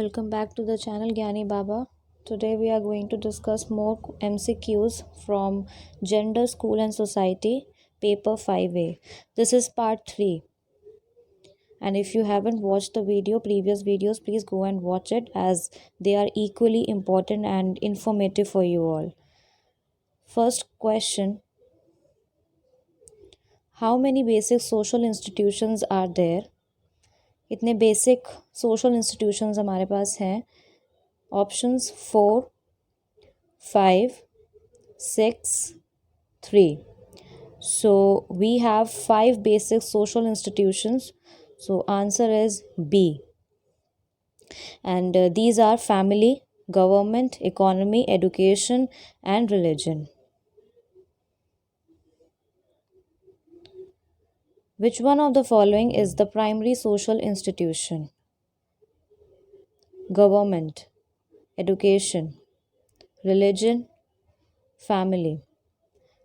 welcome back to the channel Gyani Baba. Today we are going to discuss more MCQs from Gender, School and Society, paper 5A. This is part 3. And if you haven't watched the previous videos, please go and watch it as they are equally important and informative for you all. First question: how many basic social institutions are there? कितने basic social institutions हमारे पास हैं? Options 4, 5, 6, 3. So we have 5 basic social institutions. So answer is B. And these are family, government, economy, education and religion. Which one of the following is the primary social institution? Government, education, religion, family.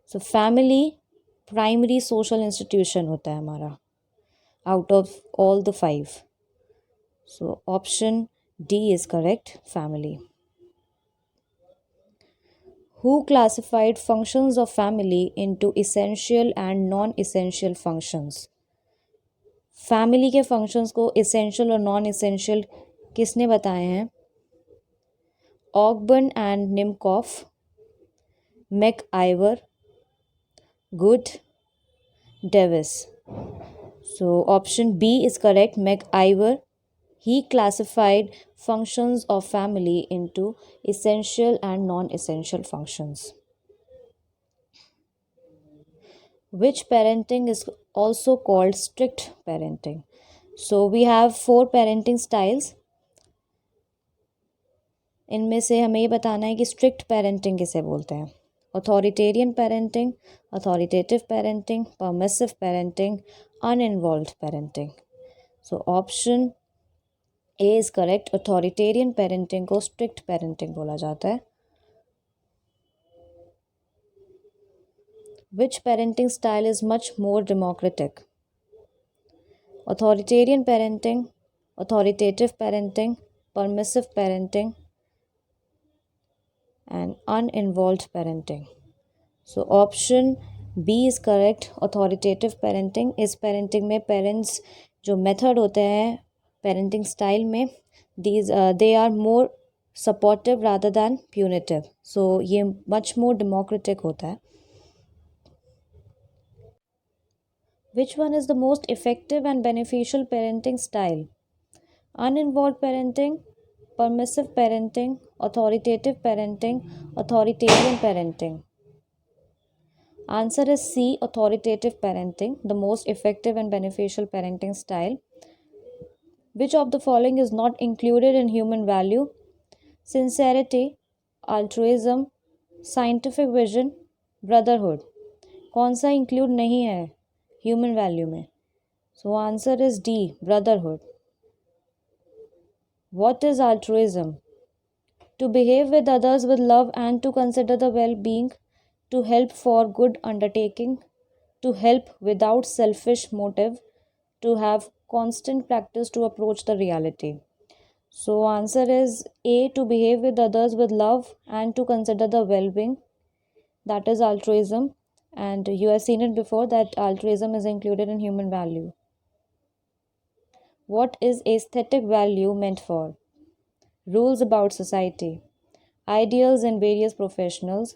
So family primary social institution होता है हमारा out of all the 5. So option D is correct, family. Who classified functions of family into essential and non-essential functions? Family के functions को essential और non-essential किसने बताए हैं? Ogburn and Nimkoff, MacIver, Goode, Davis. So option B is correct, MacIver. He classified functions of family into essential and non-essential functions. Which parenting is also called strict parenting? So we have 4 parenting styles. इनमें से हमें ये बताना है कि strict parenting किसे बोलते हैं? Authoritarian parenting, authoritative parenting, permissive parenting, uninvolved parenting. So option A is correct. Authoritarian parenting को strict parenting बोला जाता है. Which parenting style is much more democratic? Authoritarian parenting, authoritative parenting, permissive parenting, and uninvolved parenting. So option B is correct. Authoritative parenting. इस parenting में parents जो method होते हैं parenting style में they are more supportive rather than punitive. So ये much more democratic होता है. Which one is the most effective and beneficial parenting style? Uninvolved parenting, permissive parenting, authoritative parenting, authoritarian parenting. Answer is C, authoritative parenting, the most effective and beneficial parenting style. Which of the following is not included in human value? Sincerity, altruism, scientific vision, brotherhood. कौन सा include नहीं है human value में? So answer is D, brotherhood. What is altruism? To behave with others with love and to consider the well-being, to help for good undertaking, to help without selfish motive, to have constant practice to approach the reality. So answer is A, to behave with others with love and to consider the well-being. That is altruism, and you have seen it before that altruism is included in human value. What is aesthetic value meant for? Rules about society, ideals in various professionals,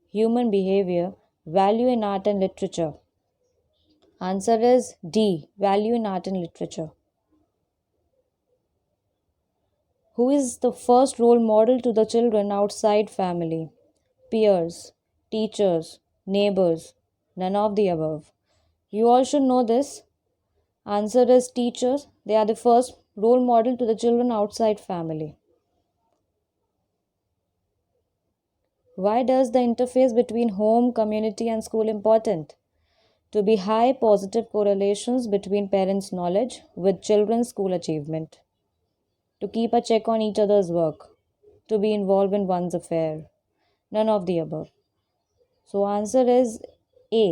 human behavior, value in art and literature. Answer is D, value in art and literature. Who is the first role model to the children outside family? Peers, teachers, neighbors, none of the above. You all should know this. Answer is teachers. They are the first role model to the children outside family. Why does the interface between home, community and school important? To be high positive correlations between parents' knowledge with children's school achievement. To keep a check on each other's work. To be involved in one's affair. None of the above. So answer is A.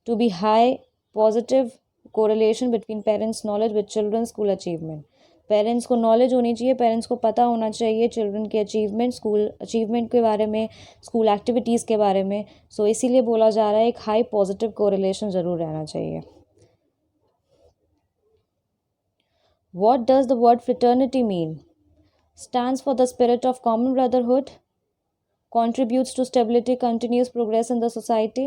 To be high positive correlation between parents' knowledge with children's school achievement. Parents को knowledge होनी चाहिए, parents को पता होना चाहिए children के achievement, school achievement के बारे में, स्कूल एक्टिविटीज़ के बारे में। सो इसीलिए बोला जा रहा है एक हाई पॉजिटिव कोरिलेशन ज़रूर रहना चाहिए। What does the word fraternity mean? Stands for the spirit of common brotherhood, contributes to stability, continuous progress in the society,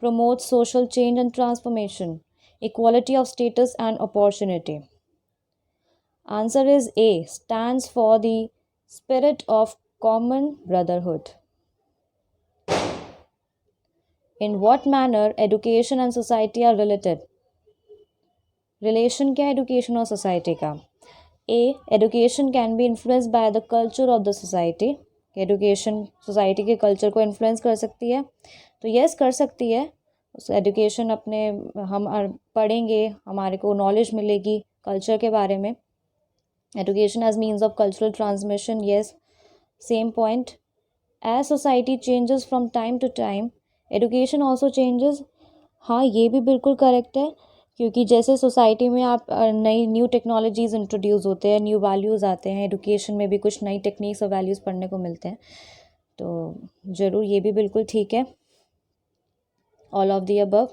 promotes social change and transformation, equality of status and opportunity. Answer is A, stands for the spirit of common brotherhood. In what manner education and society are related? Relation क्या है education और society का? A, education can be influence by the culture of the society. Education society के culture को influence कर सकती है, तो यस कर सकती है। एजुकेशन अपने हम पढ़ेंगे, हमारे को नॉलेज मिलेगी कल्चर के बारे में। Education as means of cultural transmission, yes, same point. As society changes from time to time, education also changes. हाँ, ये भी बिल्कुल करेक्ट है, क्योंकि जैसे सोसाइटी में आप नई न्यू टेक्नोलॉजीज़ इंट्रोड्यूस होते हैं, न्यू वैल्यूज़ आते हैं, एजुकेशन में भी कुछ नई टेक्निक्स और वैल्यूज़ पढ़ने को मिलते हैं, तो ज़रूर ये भी बिल्कुल ठीक है। All of the above,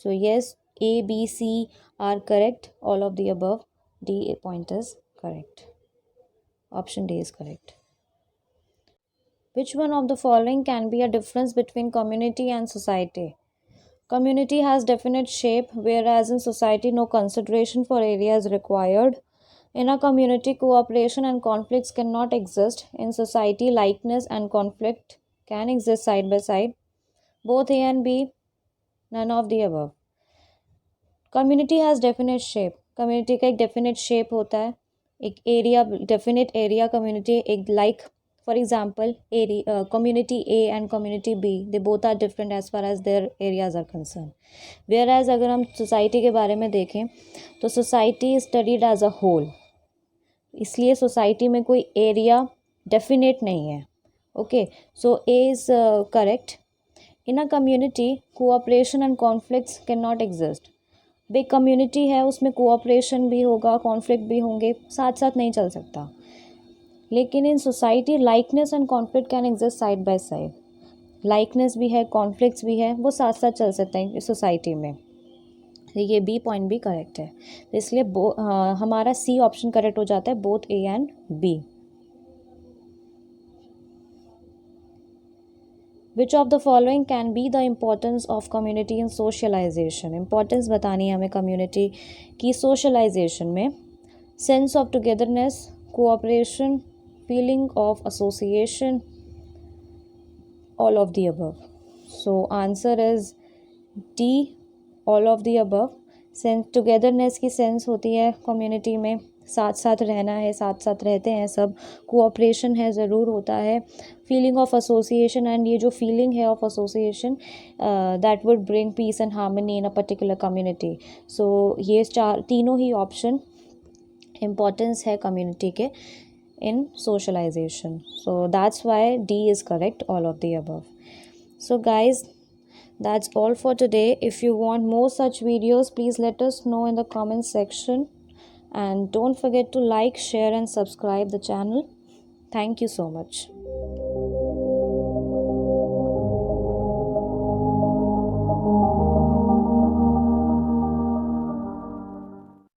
so yes, A B C are correct, all of the above, D point is correct, option D is correct. Which one of the following can be a difference between community and society? Community has definite shape, whereas in society no consideration for area is required. In a community, cooperation and conflicts cannot exist. In society, likeness and conflict can exist side by side. Both A and B, none of the above. Community has definite shape. Community का एक definite shape होता है, एक area, definite area community, एक like for example area, community A and community B, they both are different as far as their areas are concerned. Whereas अगर हम society के बारे में देखें तो society is studied as a whole, इसलिए society में कोई area definite नहीं है। Okay, so A is correct. In a community, cooperation and conflicts cannot exist. Big community है, उसमें कोऑपरेशन भी होगा, कॉन्फ्लिक्ट भी होंगे, साथ साथ नहीं चल सकता। लेकिन in society likeness and conflict can exist side by side, likeness भी है, कॉन्फ्लिक्ट्स भी है, वो साथ साथ चल सकते हैं इस सोसाइटी में। ये बी पॉइंट भी करेक्ट है, तो इसलिए हमारा सी ऑप्शन करेक्ट हो जाता है, both A and B. Which of the following can be the importance of community in socialization? Importance बतानी है हमें community की socialization में। Sense of togetherness, cooperation, feeling of association, all of the above. So answer is D, all of the above. Sense togetherness की sense होती है community में, साथ साथ रहना है, साथ साथ रहते हैं सब, कोऑपरेशन है, ज़रूर होता है, फीलिंग ऑफ एसोसिएशन, एंड ये जो फीलिंग है of association that would bring peace and harmony in a particular community. So ये तीनों ही ऑप्शन इम्पॉर्टेंस है कम्युनिटी के in socialization, so that's why D is correct, all of the above. So guys, that's all for today. If you want more such videos, please let us know in the comment section, and don't forget to like, share and subscribe the channel. Thank you so much.